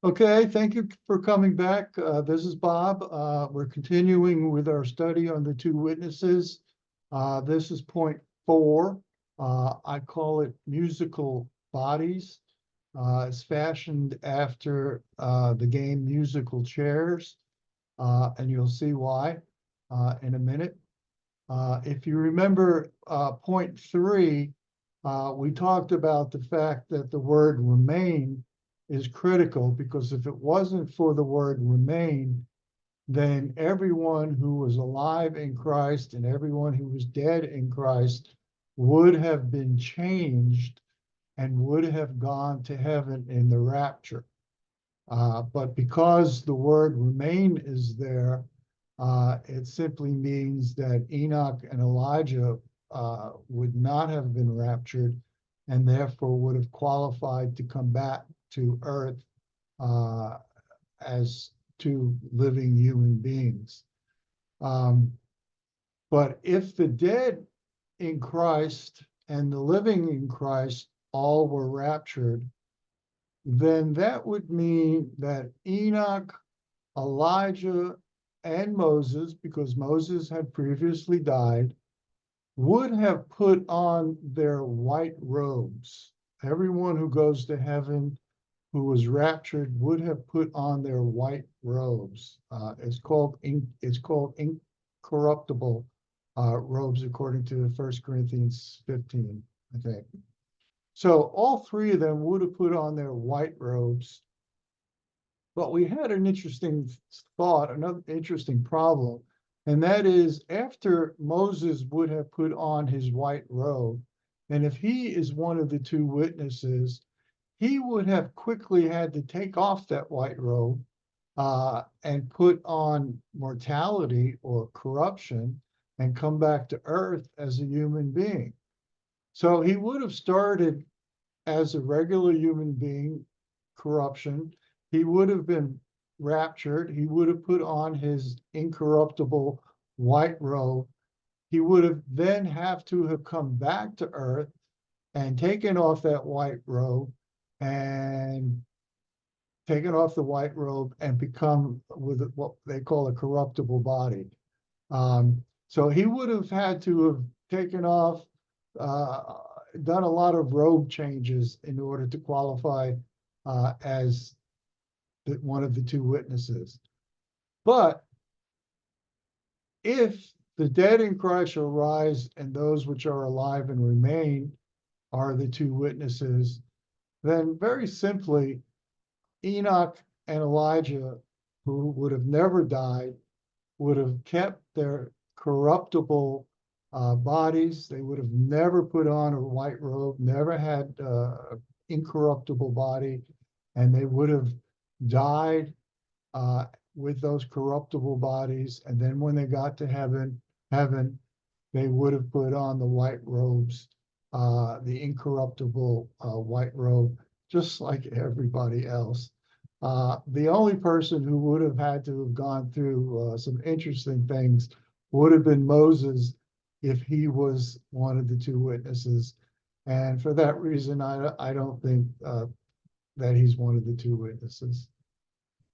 Okay, thank you for coming back. This is Bob. We're continuing with our study on the two witnesses. This is point 4. I call it musical bodies. It's fashioned after the game musical chairs, and you'll see why in a minute. If you remember point 3, we talked about the fact that the word remain is critical, because if it wasn't for the word remain, then everyone who was alive in Christ and everyone who was dead in Christ would have been changed and would have gone to heaven in the rapture. But because the word remain is there, it simply means that Enoch and Elijah would not have been raptured, and therefore would have qualified to come back to earth as two living human beings. But if the dead in Christ and the living in Christ all were raptured, then that would mean that Enoch, Elijah, and Moses, because Moses had previously died, would have put on their white robes. Everyone who goes to heaven who was raptured would have put on their white robes. It's called incorruptible robes, according to 1 Corinthians 15, I think. So all three of them would have put on their white robes. But we had an interesting thought, another interesting problem, and that is, after Moses would have put on his white robe, and if he is one of the two witnesses, he would have quickly had to take off that white robe and put on mortality or corruption and come back to earth as a human being. So he would have started as a regular human being, corruption. He would have been raptured. He would have put on his incorruptible white robe. He would have then have to have come back to earth and taken off that white robe and taken off the white robe and become with what they call a corruptible body. So he would have had to have taken off, done a lot of robe changes in order to qualify as one of the two witnesses. But if the dead in Christ shall rise and those which are alive and remain are the two witnesses, then very simply, Enoch and Elijah, who would have never died, would have kept their corruptible bodies. They would have never put on a white robe, never had an incorruptible body, and they would have died with those corruptible bodies. And then when they got to heaven, they would have put on the white robes, the incorruptible white robe, just like everybody else. The only person who would have had to have gone through some interesting things would have been Moses, if he was one of the two witnesses. And for that reason, I don't think that he's one of the two witnesses.